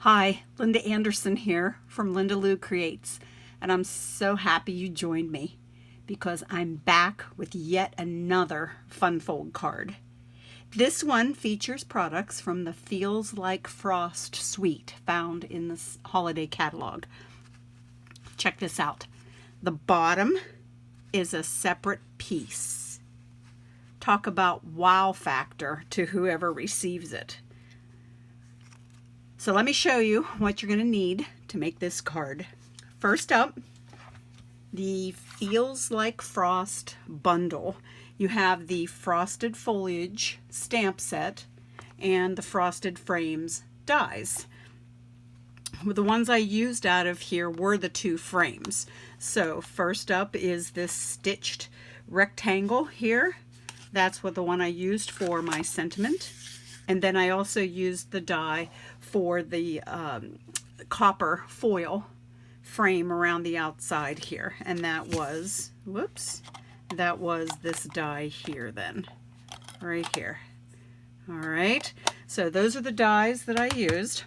Hi, Linda Anderson here from Linda Lou Creates, and I'm so happy you joined me because I'm back with yet another fun fold card. This one features products from the Feels Like Frost suite found in the holiday catalog. Check this out. The bottom is a separate piece. Talk about wow factor to whoever receives it. So let me show you what you're going to need to make this card. First up, the Feels Like Frost bundle. You have the Frosted Foliage stamp set and the Frosted Frames dies. The ones I used out of here were the two frames. So first up is this stitched rectangle here. That's what the one I used for my sentiment. And then I also used the die for the copper foil frame around the outside here. And that was, that was this die here then, right here. All right, so those are the dies that I used.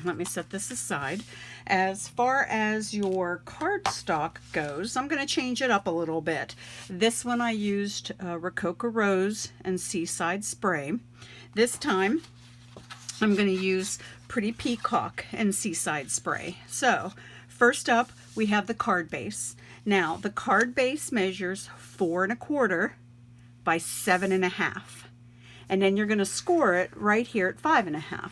Let me set this aside. As far as your cardstock goes, I'm going to change it up a little bit. This one I used Rococo Rose and Seaside Spray. This time I'm going to use Pretty Peacock and Seaside Spray. So first up we have the card base. Now the card base measures 4 1/4 by 7 1/2, and then you're going to score it right here at 5 1/2.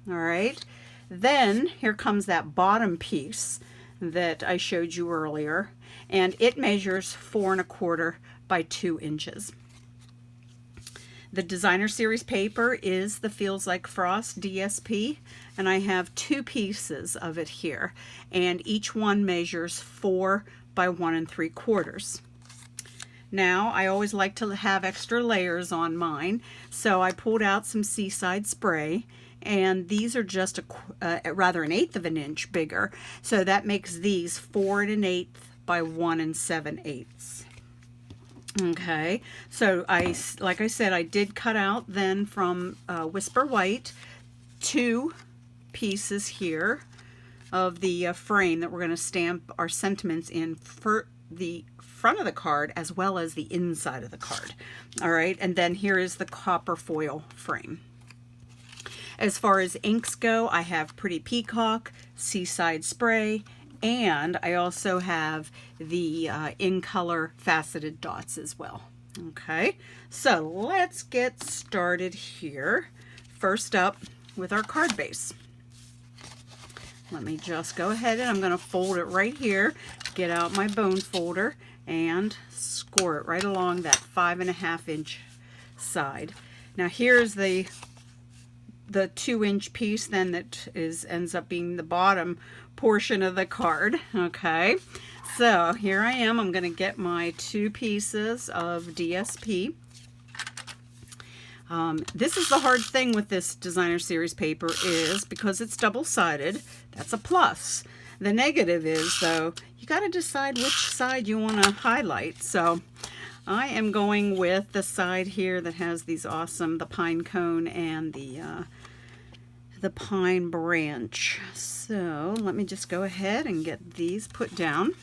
All right. Then here comes that bottom piece that I showed you earlier, and it measures 4 1/4 by 2 inches. The designer series paper is the Feels Like Frost DSP, and I have 2 pieces of it here, and each one measures 4 by 1 3/4. Now, I always like to have extra layers on mine, so I pulled out some Seaside Spray, and these are just rather an 1/8 of an inch bigger, so that makes these 4 1/8 by 1 7/8. Okay, so like I said, I did cut out then from Whisper White 2 pieces here of the frame that we're going to stamp our sentiments in for the front of the card as well as the inside of the card. All right, and then here is the copper foil frame. As far as inks go, I have Pretty Peacock, Seaside Spray, and I also have the In Color faceted dots as well. Okay, so let's get started here. First up with our card base. Let me just go ahead and I'm going to fold it right here, get out my bone folder, and score it right along that 5 1/2 inch side. Now here's the 2-inch piece then that ends up being the bottom portion of the card. Okay, so here I am. I'm going to get my 2 pieces of DSP. This is the hard thing with this designer series paper, is because it's double-sided. That's a plus. The negative is, though, you got to decide which side you want to highlight. So I am going with the side here that has these awesome, the pine cone and the pine branch. So let me just go ahead and get these put down.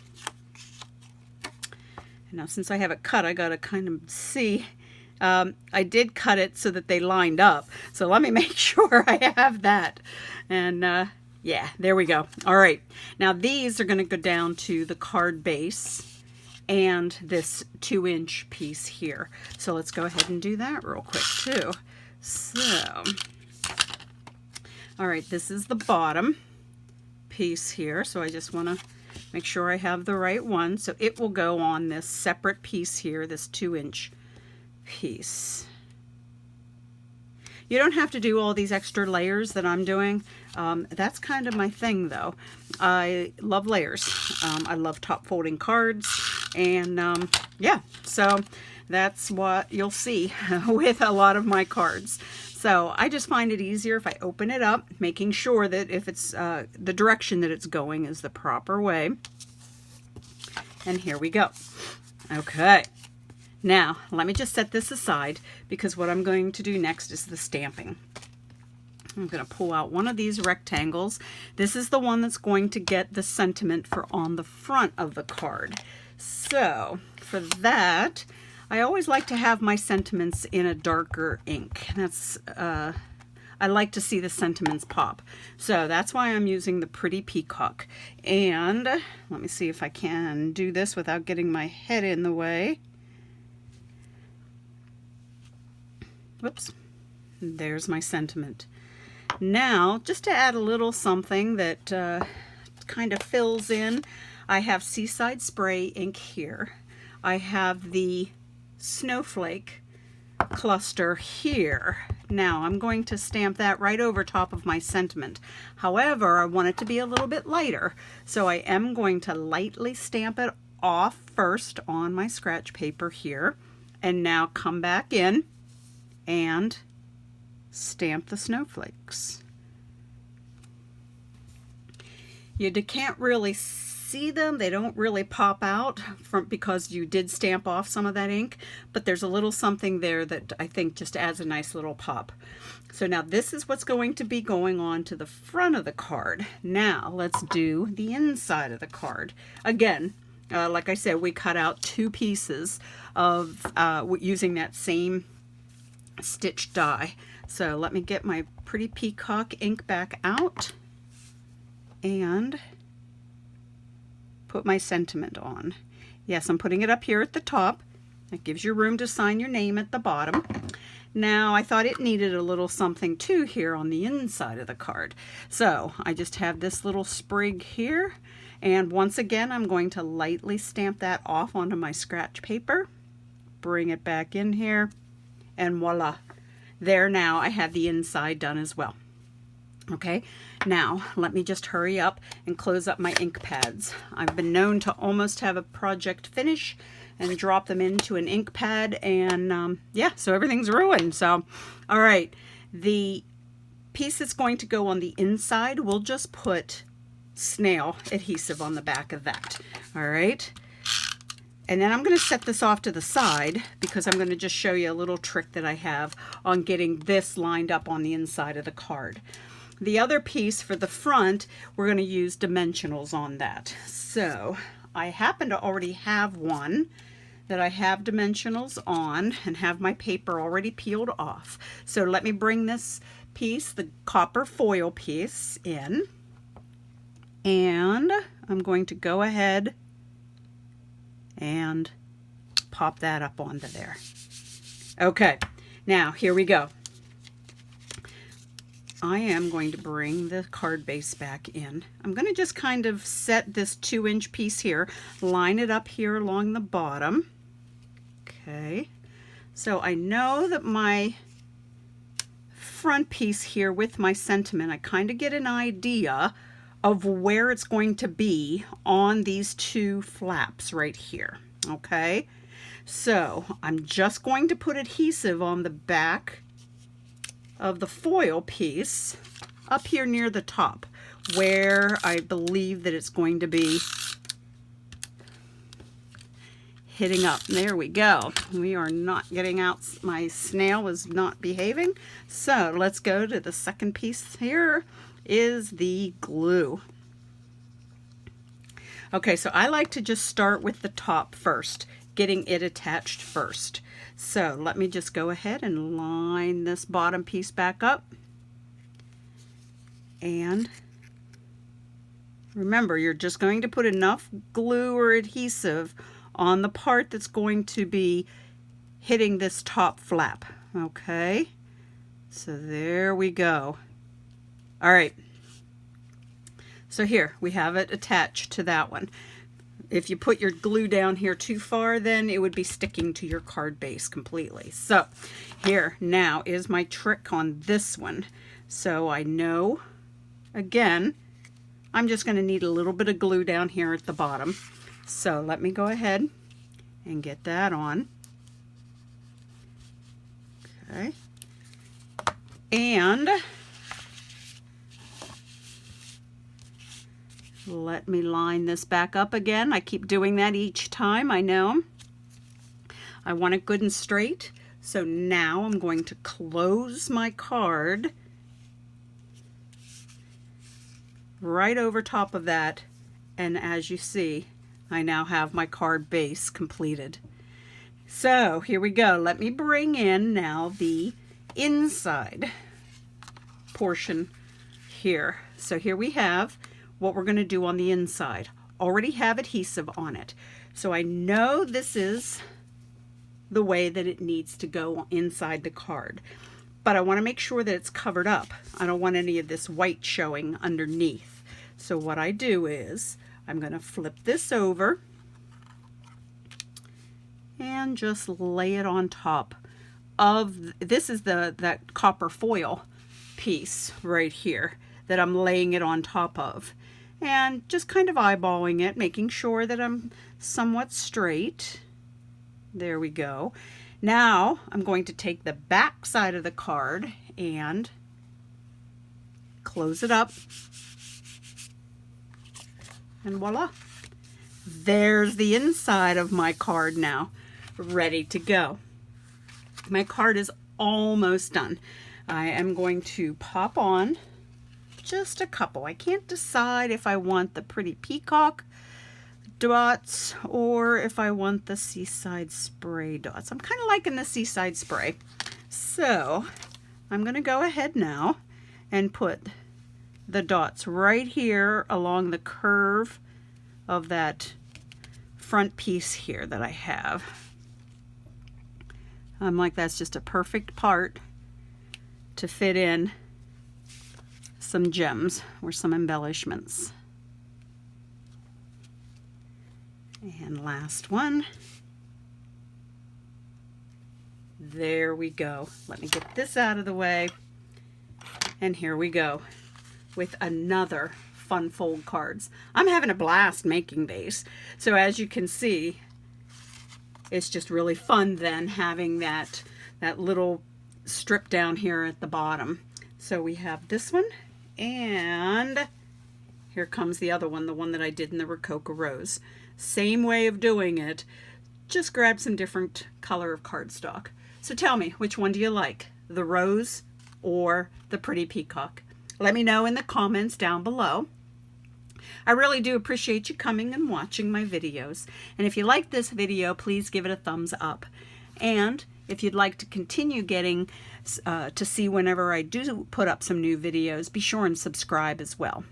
Now since I have it cut, I gotta kind of see. I did cut it so that they lined up, so let me make sure I have that. And yeah, there we go. All right, now these are going to go down to the card base and this 2-inch piece here. So let's go ahead and do that real quick too. So all right, this is the bottom piece here, so I just want to make sure I have the right one. So it will go on this separate piece here, this 2-inch piece. You don't have to do all these extra layers that I'm doing. That's kind of my thing, though. I love layers. I love top folding cards, and yeah, so that's what you'll see with a lot of my cards. So I just find it easier if I open it up, making sure that if it's the direction that it's going is the proper way. And here we go. Okay, now let me just set this aside because what I'm going to do next is the stamping. I'm going to pull out one of these rectangles. This is the one that's going to get the sentiment for on the front of the card. So for that, I always like to have my sentiments in a darker ink. That's I like to see the sentiments pop. So that's why I'm using the Pretty Peacock. And let me see if I can do this without getting my head in the way. Whoops. There's my sentiment. Now, just to add a little something that kind of fills in, I have Seaside Spray ink here. I have the snowflake cluster here. Now I'm going to stamp that right over top of my sentiment. However, I want it to be a little bit lighter, so I am going to lightly stamp it off first on my scratch paper here, and now come back in and stamp the snowflakes. You can't really see them, they don't really pop out because you did stamp off some of that ink, but there's a little something there that I think just adds a nice little pop. So now this is what's going to be going on to the front of the card. Now let's do the inside of the card. Again, like I said, we cut out 2 pieces of using that same stitch die. So let me get my Pretty Peacock ink back out and put my sentiment on. Yes, I'm putting it up here at the top. It gives you room to sign your name at the bottom. Now I thought it needed a little something too here on the inside of the card. So I just have this little sprig here, and once again I'm going to lightly stamp that off onto my scratch paper, bring it back in here, and voila. There, now I have the inside done as well. Okay, now let me just hurry up and close up my ink pads. I've been known to almost have a project finish and drop them into an ink pad, and yeah, so everything's ruined. So, all right, the piece that's going to go on the inside, we'll just put snail adhesive on the back of that. All right, and then I'm going to set this off to the side because I'm going to just show you a little trick that I have on getting this lined up on the inside of the card. The other piece for the front, we're going to use dimensionals on that. So I happen to already have one that I have dimensionals on and have my paper already peeled off. So let me bring this piece, the copper foil piece, in, and I'm going to go ahead and pop that up onto there. Okay, now here we go. I am going to bring the card base back in. I'm going to just kind of set this 2-inch piece here, line it up here along the bottom. Okay, so I know that my front piece here with my sentiment, I kind of get an idea of where it's going to be on these 2 flaps right here. Okay, so I'm just going to put adhesive on the back of the foil piece up here near the top where I believe that it's going to be hitting up. There we go. We are not getting out. My snail was not behaving. So let's go to the second piece. Here is the glue. Okay, so I like to just start with the top first, getting it attached first. So let me just go ahead and line this bottom piece back up. And remember, you're just going to put enough glue or adhesive on the part that's going to be hitting this top flap. Okay, so there we go. All right, so here we have it attached to that one. If you put your glue down here too far, then it would be sticking to your card base completely. So here now is my trick on this one. So I know, again, I'm just going to need a little bit of glue down here at the bottom. So let me go ahead and get that on. Okay. And let me line this back up again. I keep doing that each time, I know. I want it good and straight. So now I'm going to close my card right over top of that, and as you see, I now have my card base completed. So here we go. Let me bring in now the inside portion here. So here we have what we're going to do on the inside. Already have adhesive on it. So I know this is the way that it needs to go inside the card. But I want to make sure that it's covered up. I don't want any of this white showing underneath. So what I do is I'm going to flip this over and just lay it on top of, this is that copper foil piece right here that I'm laying it on top of. And just kind of eyeballing it, making sure that I'm somewhat straight. There we go. Now I'm going to take the back side of the card and close it up. And voila. There's the inside of my card now, ready to go. My card is almost done. I am going to pop on just a couple. I can't decide if I want the pretty peacock dots or if I want the Seaside Spray dots. I'm kind of liking the Seaside Spray. So I'm going to go ahead now and put the dots right here along the curve of that front piece here that I have. I'm like, that's just a perfect part to fit in some gems or some embellishments. And last one. There we go. Let me get this out of the way. And here we go with another fun fold cards. I'm having a blast making these. So as you can see, it's just really fun then having that little strip down here at the bottom. So we have this one, and here comes the other one, the one that I did in the Rococo Rose. Same way of doing it, just grab some different color of cardstock. So tell me, which one do you like? The rose or the pretty peacock? Let me know in the comments down below. I really do appreciate you coming and watching my videos. And if you like this video, please give it a thumbs up. And if you'd like to continue getting to see whenever I do put up some new videos, be sure and subscribe as well.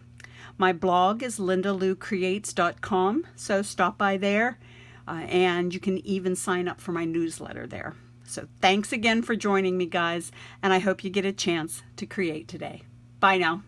My blog is lindaloucreates.com, so stop by there, and you can even sign up for my newsletter there. So thanks again for joining me, guys, and I hope you get a chance to create today. Bye now.